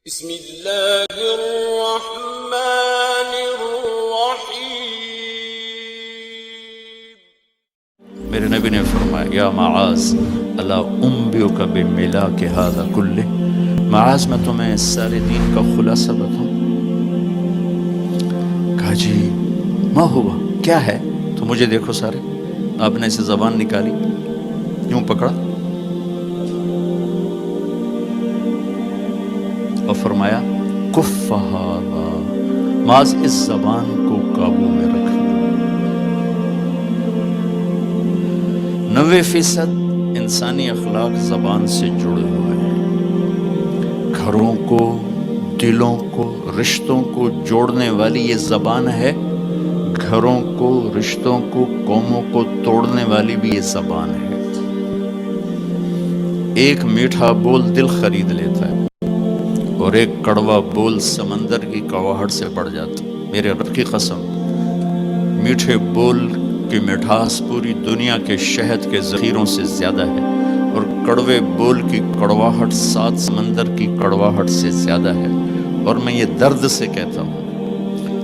بسم اللہ الرحمن الرحیم۔ میرے نبی نے فرمایا یا معاذ الا انبئک بملاک ھذا کلہ، معاذ میں تمہیں اس سارے دین کا خلاصہ بتاؤں؟ کہا جی ما ہوا، کیا ہے؟ تو مجھے دیکھو سارے، آپ نے اسے زبان نکالی، یوں پکڑا اور فرمایا کف ھذا، معاذ اس زبان کو قابو میں رکھنا۔ 90% انسانی اخلاق زبان سے جڑے ہوئے ہیں۔ گھروں کو، دلوں کو، رشتوں کو جوڑنے والی یہ زبان ہے، گھروں کو، رشتوں کو، قوموں کو توڑنے والی بھی یہ زبان ہے۔ ایک میٹھا بول دل خرید لیتا ہے اور ایک کڑوا بول سمندر کی کڑواہٹ سے بڑھ جاتا۔ میرے رب کی قسم، میٹھے بول کی مٹھاس پوری دنیا کے شہد کے ذخیروں سے زیادہ ہے، اور کڑوے بول کی کڑواہٹ 7 سمندر کی کڑواہٹ سے زیادہ ہے۔ اور میں یہ درد سے کہتا ہوں،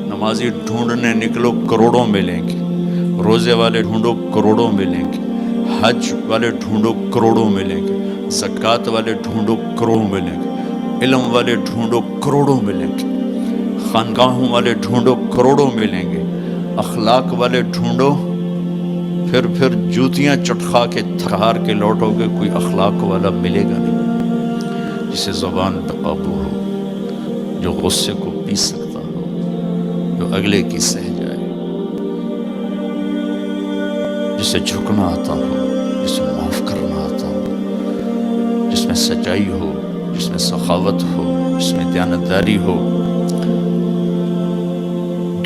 نمازی ڈھونڈنے نکلو کروڑوں ملیں گے، روزے والے ڈھونڈو کروڑوں ملیں گے، حج والے ڈھونڈو کروڑوں ملیں گے، زکوٰۃ والے ڈھونڈو کروڑوں ملیں گے، علم والے ڈھونڈو کروڑوں ملیں گے، خانقاہوں والے ڈھونڈو کروڑوں ملیں گے، اخلاق والے ڈھونڈو، پھر جوتیاں چٹخا کے تھکار کے لوٹو گے، کوئی اخلاق والا ملے گا نہیں، جسے زبان پہ قابو ہو، جو غصے کو پی سکتا ہو، جو اگلے کی سہ جائے، جسے جھکنا آتا ہو، جسے معاف کرنا آتا ہو، جس میں سچائی ہو، جس میں سخاوت ہو، جس میں دیانتداری ہو۔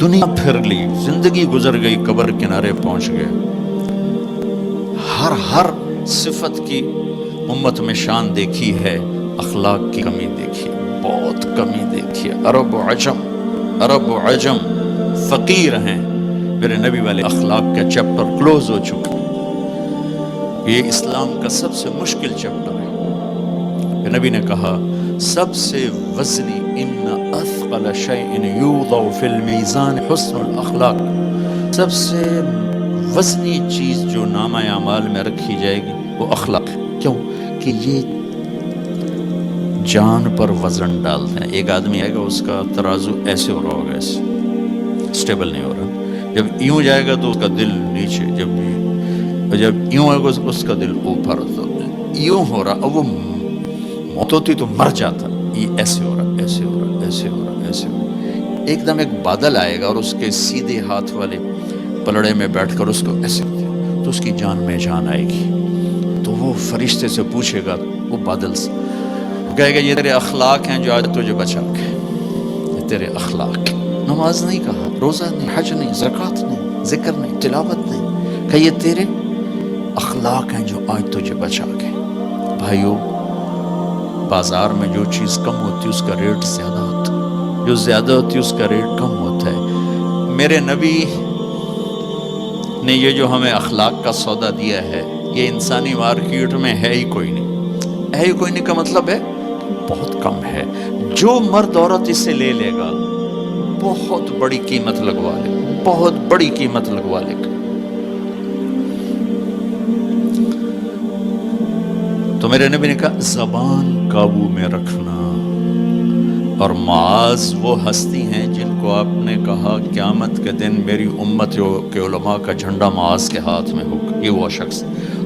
دنیا پھر لی، زندگی گزر گئی، قبر کنارے پہنچ گئے، ہر صفت کی امت میں شان دیکھی ہے، اخلاق کی کمی دیکھی ہے، بہت کمی دیکھی ہے۔ عرب و عجم فقیر ہیں، میرے نبی والے اخلاق کا چیپٹر کلوز ہو چکا ہے۔ یہ اسلام کا سب سے مشکل چیپٹر ہے۔ میرے نبی نے کہا سب سے وزنی ان اثقل شیء یوضع فی المیزان حسن الاخلاق، سب سے وزنی چیز جو نامہ اعمال میں رکھی جائے گی وہ اخلاق ہے۔ کیوں؟ کہ یہ جان پر وزن ڈالتے ہیں۔ ایک آدمی آئے گا، اس کا ترازو ایسے ہو رہا ہوگا، ایسے اسٹیبل نہیں ہو رہا، جب یوں جائے گا تو اس کا دل نیچے، جب یوں آئے گا اس کا دل اوپر، تو یوں ہو رہا، اب وہ موت ہوتی تو مر جاتا، یہ ایسے ہو رہا، ایسے ہو رہا، ایسے ہو رہا، ایسے ہو رہا۔ ایک دم ایک بادل آئے گا اور اس کے سیدھے ہاتھ والے پلڑے میں بیٹھ کر اس کو ایسے، تو اس کی جان میں جان آئے گی۔ تو وہ فرشتے سے پوچھے گا، وہ بادل سے کہے گا یہ تیرے اخلاق ہیں جو آج تجھے بچا کے، یہ تیرے اخلاق۔ نماز نہیں کہا، روزہ نہیں، حج نہیں، زکوٰۃ نہیں، ذکر نہیں، تلاوت نہیں، کہ یہ تیرے اخلاق ہیں جو آج تجھے بچا کے۔ بھائیو، بازار میں جو چیز کم ہوتی ہے اس کا ریٹ زیادہ ہوتا ہے، جو زیادہ ہوتی ہے اس کا ریٹ کم ہوتا ہے۔ میرے نبی نے یہ جو ہمیں اخلاق کا سودا دیا ہے، یہ انسانی مارکیٹ میں ہے ہی کوئی نہیں۔ ہے ہی کوئی نہیں کا مطلب ہے بہت کم ہے۔ جو مرد عورت اسے لے لے گا بہت بڑی قیمت لگوا لے، بہت بڑی قیمت لگوا لے گا۔ تو میرے نبی نے کہا زبان قابو میں رکھنا۔ اور معاذ وہ ہستی ہیں جن کو آپ نے کہا قیامت کے دن میری امت کے علماء کا جھنڈا معاذ کے ہاتھ میں ہوگا، یہ وہ شخص۔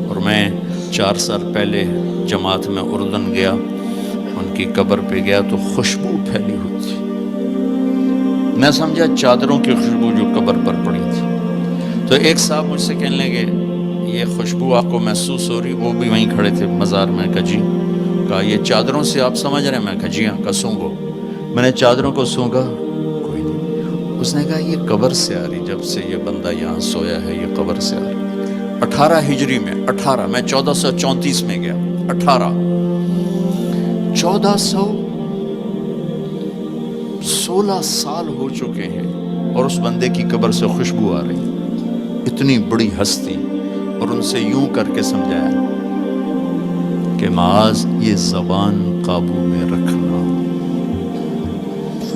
اور میں 4 سال پہلے جماعت میں اردن گیا، ان کی قبر پہ گیا تو خوشبو پھیلی ہوئی تھی، میں سمجھا چادروں کی خوشبو جو قبر پر پڑی تھی۔ تو ایک صاحب مجھ سے کہنے لگے یہ خوشبو آپ کو محسوس ہو رہی؟ وہ بھی وہیں کھڑے تھے مزار میں۔ کہا جی۔ کہا یہ چادروں سے آپ سمجھ رہے ہیں؟ میں کہا جی ہاں۔ کہا سونگو۔ میں نے چادروں کو سونگا، کوئی نہیں۔ اس نے کہا یہ قبر سے آ رہی، جب سے یہ بندہ یہاں سویا ہے یہ قبر سے آ رہی۔ 18 ہجری میں، 18 میں 1434 میں گیا، 1416 سال ہو چکے ہیں اور اس بندے کی قبر سے خوشبو آ رہی، اتنی بڑی ہستی۔ اور ان سے یوں کر کے سمجھایا کہ معاذ یہ زبان قابو میں رکھنا۔